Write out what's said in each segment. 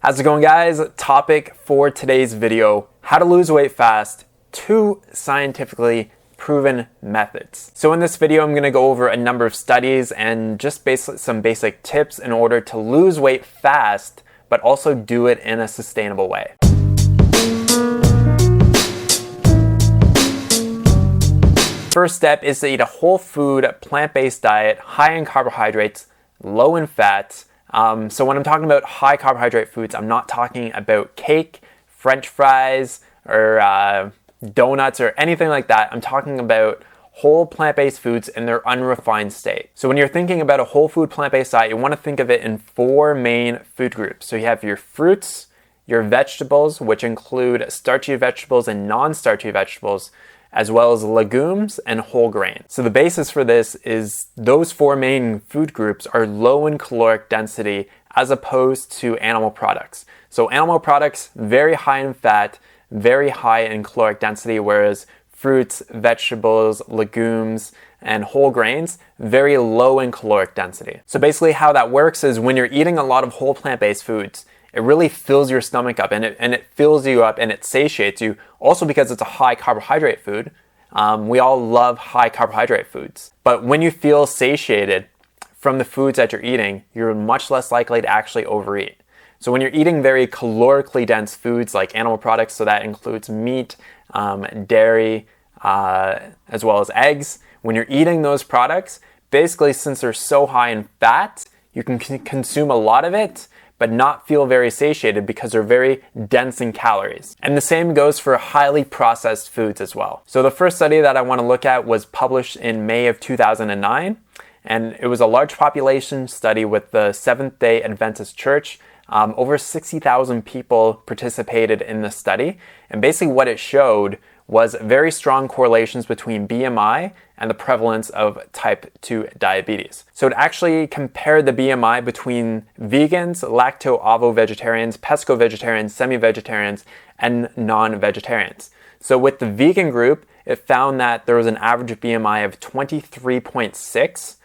How's it going, guys? Topic for today's video, how to lose weight fast, 2 scientifically proven methods. So in this video, I'm going to go over a number of studies and just some basic tips in order to lose weight fast, but also do it in a sustainable way. First step is to eat a whole food, plant-based diet, high in carbohydrates, low in fat. So when I'm talking about high carbohydrate foods, I'm not talking about cake, French fries, or donuts or anything like that. I'm talking about whole plant-based foods in their unrefined state. So when you're thinking about a whole food plant-based diet, you want to think of it in 4 main food groups. So you have your fruits, your vegetables, which include starchy vegetables and non-starchy vegetables, as well as legumes and whole grains. So the basis for this is those 4 main food groups are low in caloric density as opposed to animal products. So animal products, very high in fat, very high in caloric density, whereas fruits, vegetables, legumes, and whole grains, very low in caloric density. So basically how that works is when you're eating a lot of whole plant-based foods, it really fills your stomach up and it fills you up and it satiates you. Also because it's a high carbohydrate food. We all love high carbohydrate foods. But when you feel satiated from the foods that you're eating, you're much less likely to actually overeat. So when you're eating very calorically dense foods like animal products, so that includes meat, dairy, as well as eggs, when you're eating those products, basically since they're so high in fat, you can consume a lot of it, but not feel very satiated because they're very dense in calories. And the same goes for highly processed foods as well. So the first study that I want to look at was published in May of 2009, and it was a large population study with the Seventh-day Adventist Church. Over 60,000 people participated in the study, and basically what it showed was very strong correlations between BMI and the prevalence of type 2 diabetes. So it actually compared the BMI between vegans, lacto-ovo-vegetarians, pesco-vegetarians, semi-vegetarians, and non-vegetarians. So with the vegan group, it found that there was an average BMI of 23.6,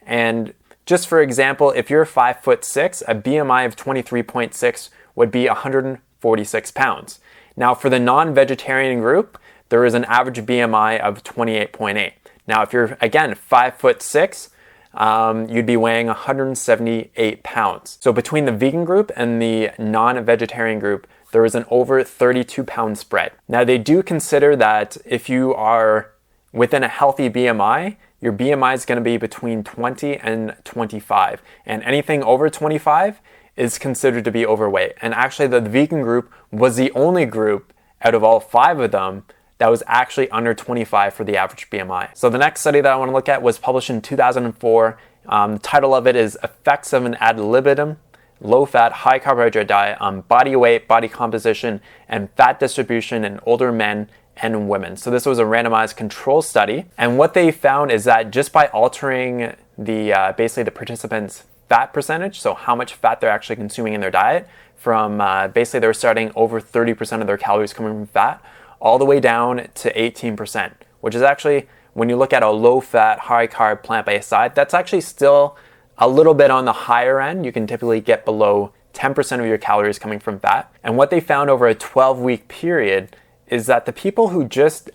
and just for example, if you're 5'6", a BMI of 23.6 would be 146 pounds. Now for the non-vegetarian group, there is an average BMI of 28.8. Now if you're, again, 5'6", you'd be weighing 178 pounds. So between the vegan group and the non-vegetarian group, there is an over 32 pound spread. Now they do consider that if you are within a healthy BMI, your BMI is going to be between 20 and 25. And anything over 25 is considered to be overweight. And actually the vegan group was the only group out of all 5 of them that was actually under 25 for the average BMI. So the next study that I want to look at was published in 2004. The title of it is Effects of an Ad Libitum, Low-Fat, High-Carbohydrate Diet on Body Weight, Body Composition, and Fat Distribution in Older Men and Women. So this was a randomized control study. And what they found is that just by altering the basically the participants' fat percentage, so how much fat they're actually consuming in their diet, from basically they were starting over 30% of their calories coming from fat, all the way down to 18%, which is actually, when you look at a low-fat, high-carb, plant-based diet, that's actually still a little bit on the higher end. You can typically get below 10% of your calories coming from fat. And what they found over a 12-week period is that the people who just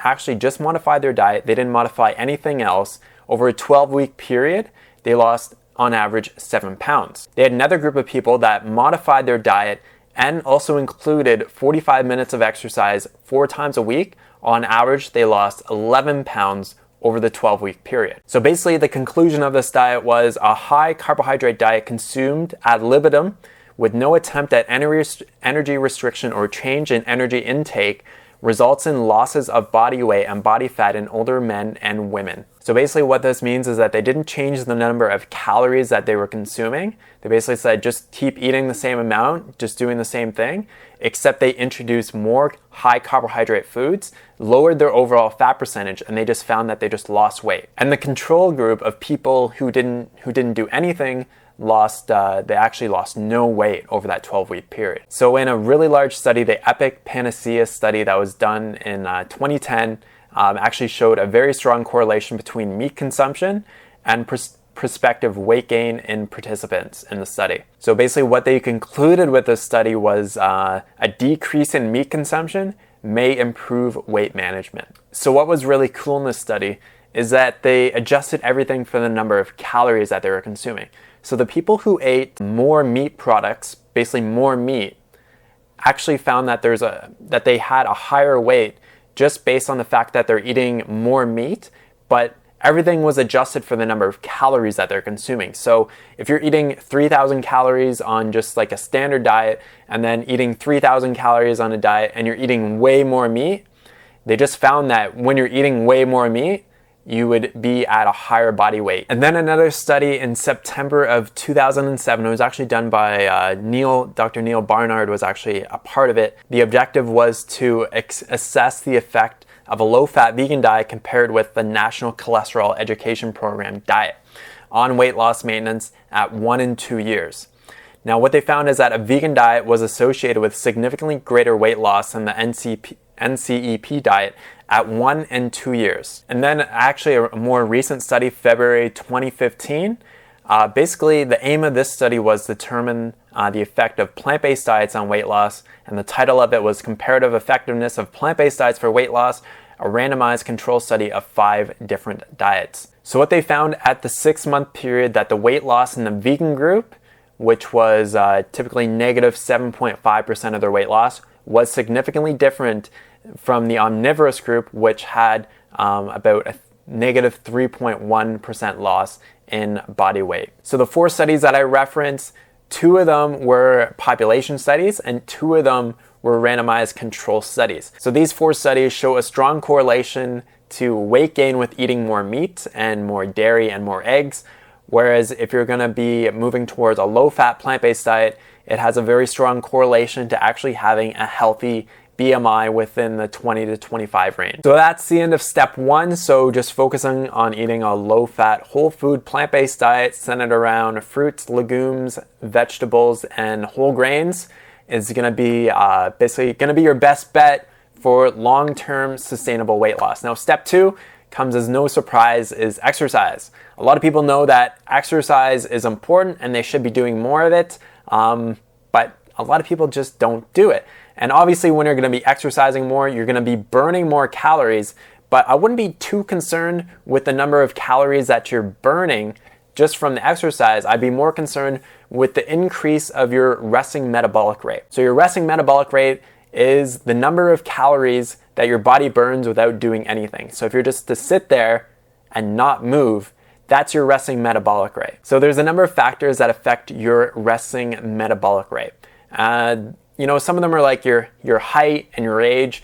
modified their diet, they didn't modify anything else, over a 12-week period, they lost on average 7 pounds. They had another group of people that modified their diet and also included 45 minutes of exercise 4 times a week. On average, they lost 11 pounds over the 12-week period. So basically the conclusion of this diet was a high carbohydrate diet consumed ad libitum with no attempt at energy restriction or change in energy intake results in losses of body weight and body fat in older men and women. So basically what this means is that they didn't change the number of calories that they were consuming. They basically said just keep eating the same amount, just doing the same thing, except they introduced more high carbohydrate foods, lowered their overall fat percentage, and they just found that they just lost weight. And the control group of people who didn't do anything they actually lost no weight over that 12-week period. So in a really large study, the EPIC Panacea study that was done in 2010 actually showed a very strong correlation between meat consumption and prospective weight gain in participants in the study. So basically what they concluded with this study was a decrease in meat consumption may improve weight management. So what was really cool in this study is that they adjusted everything for the number of calories that they were consuming. So the people who ate more meat products, basically more meat, actually found that that they had a higher weight just based on the fact that they're eating more meat, but everything was adjusted for the number of calories that they're consuming. So if you're eating 3,000 calories on just like a standard diet and then eating 3,000 calories on a diet and you're eating way more meat, they just found that when you're eating way more meat, you would be at a higher body weight. And then another study in September of 2007, it was actually done by Dr. Neil Barnard was actually a part of it. The objective was to assess the effect of a low-fat vegan diet compared with the National Cholesterol Education Program diet on weight loss maintenance at 1 and 2 years. Now what they found is that a vegan diet was associated with significantly greater weight loss than the NCEP diet at 1 and 2 years. And then actually a more recent study, February 2015, basically the aim of this study was to determine the effect of plant-based diets on weight loss, and the title of it was Comparative Effectiveness of Plant-Based Diets for Weight Loss, a randomized control study of 5 different diets. So what they found at the 6-month period that the weight loss in the vegan group, which was typically negative 7.5% of their weight loss, was significantly different from the omnivorous group, which had about a negative 3.1% loss in body weight. So the 4 studies that I referenced, 2 of them were population studies and 2 of them were randomized control studies. So these 4 studies show a strong correlation to weight gain with eating more meat and more dairy and more eggs, whereas if you're going to be moving towards a low-fat plant-based diet, it has a very strong correlation to actually having a healthy BMI within the 20 to 25 range. So that's the end of step 1. So just focusing on eating a low-fat, whole food, plant-based diet centered around fruits, legumes, vegetables, and whole grains is going to be basically going to be your best bet for long-term sustainable weight loss. Now, step 2 comes as no surprise, is exercise. A lot of people know that exercise is important and they should be doing more of it, but a lot of people just don't do it. And obviously when you're going to be exercising more, you're going to be burning more calories, but I wouldn't be too concerned with the number of calories that you're burning just from the exercise. I'd be more concerned with the increase of your resting metabolic rate. So your resting metabolic rate is the number of calories that your body burns without doing anything. So if you're just to sit there and not move, that's your resting metabolic rate. So there's a number of factors that affect your resting metabolic rate. Some of them are like your height and your age.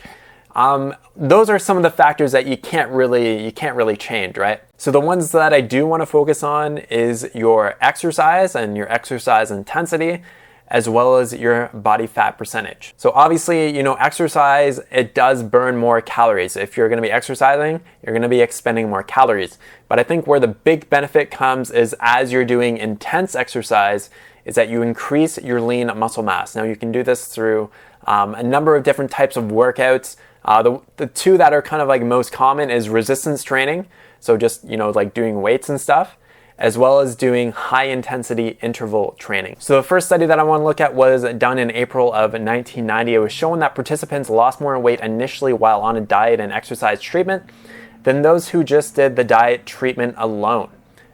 Those are some of the factors that you can't really change, right? So the ones that I do want to focus on is your exercise and your exercise intensity, as well as your body fat percentage. So obviously, exercise, it does burn more calories. If you're going to be exercising, you're going to be expending more calories. But I think where the big benefit comes is as you're doing intense exercise, is that you increase your lean muscle mass. Now you can do this through a number of different types of workouts. The 2 that are kind of like most common is resistance training. So just, like doing weights and stuff, as well as doing high intensity interval training. So the first study that I want to look at was done in April of 1990. It was showing that participants lost more weight initially while on a diet and exercise treatment than those who just did the diet treatment alone.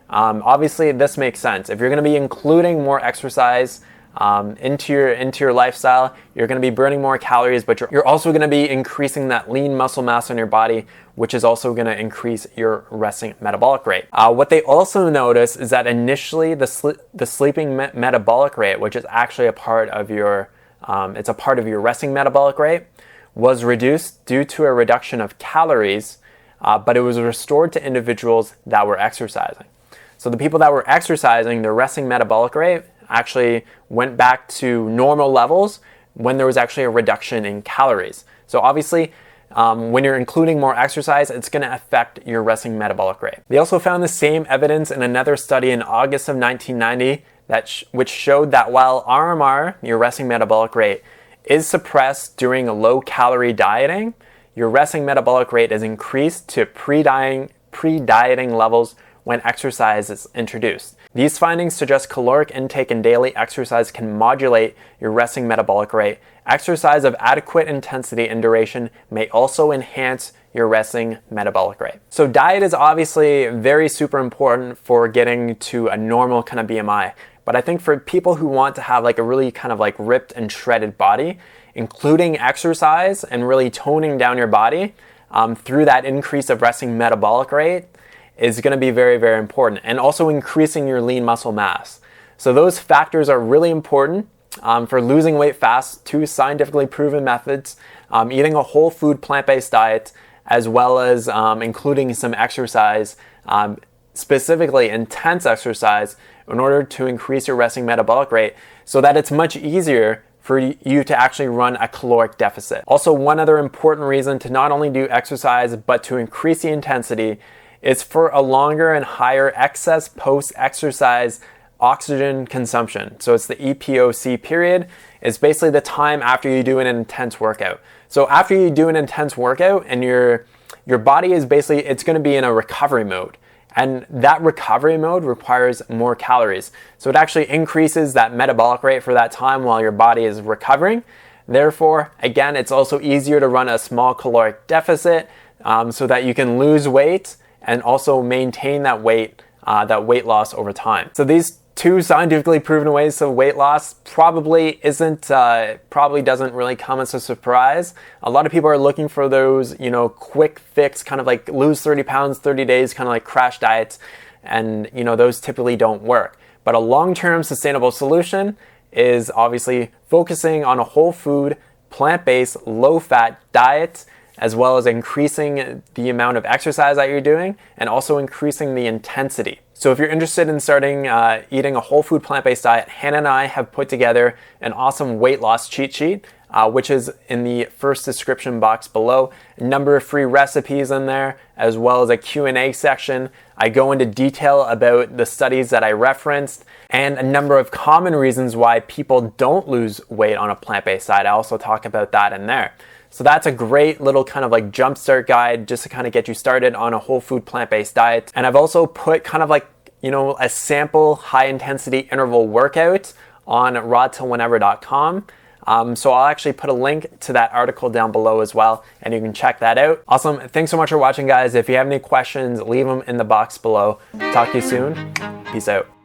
Obviously this makes sense. If you're going to be including more exercise into your lifestyle, you're going to be burning more calories, but you're also going to be increasing that lean muscle mass in your body, which is also going to increase your resting metabolic rate. What they also notice is that initially the sleeping metabolic rate, which is actually a part of your resting metabolic rate, was reduced due to a reduction of calories, but it was restored to individuals that were exercising. So the people that were exercising, their resting metabolic rate actually went back to normal levels when there was actually a reduction in calories. So obviously, when you're including more exercise, it's going to affect your resting metabolic rate. They also found the same evidence in another study in August of 1990 which showed that while RMR, your resting metabolic rate, is suppressed during low-calorie dieting, your resting metabolic rate is increased to pre-dieting levels when exercise is introduced. These findings suggest caloric intake and daily exercise can modulate your resting metabolic rate. Exercise of adequate intensity and duration may also enhance your resting metabolic rate. So diet is obviously very super important for getting to a normal kind of BMI. But I think for people who want to have like a really kind of like ripped and shredded body, including exercise and really toning down your body through that increase of resting metabolic rate is going to be very, very important. And also increasing your lean muscle mass. So those factors are really important for losing weight fast. 2 scientifically proven methods, eating a whole food plant-based diet, as well as including some exercise, specifically intense exercise, in order to increase your resting metabolic rate so that it's much easier for you to actually run a caloric deficit. Also, one other important reason to not only do exercise but to increase the intensity is for a longer and higher excess post-exercise oxygen consumption. So it's the EPOC period. It's basically the time after you do an intense workout. So after you do an intense workout and your body is basically, it's going to be in a recovery mode. And that recovery mode requires more calories. So it actually increases that metabolic rate for that time while your body is recovering. Therefore, again, it's also easier to run a small caloric deficit so that you can lose weight and also maintain that weight loss over time. So these 2 scientifically proven ways of weight loss probably doesn't really come as a surprise. A lot of people are looking for those, quick fix, kind of like lose 30 pounds, 30 days, kind of like crash diets. And, those typically don't work. But a long-term sustainable solution is obviously focusing on a whole food, plant-based, low-fat diet, as well as increasing the amount of exercise that you're doing and also increasing the intensity. So if you're interested in starting eating a whole food plant-based diet, Hannah and I have put together an awesome weight loss cheat sheet, which is in the first description box below. A number of free recipes in there, as well as a Q&A section. I go into detail about the studies that I referenced and a number of common reasons why people don't lose weight on a plant-based diet. I also talk about that in there. So that's a great little kind of like jumpstart guide just to kind of get you started on a whole food plant-based diet. And I've also put kind of like, a sample high intensity interval workout on rawtillwhenever.com. So I'll actually put a link to that article down below as well, and you can check that out. Awesome. Thanks so much for watching, guys. If you have any questions, leave them in the box below. Talk to you soon. Peace out.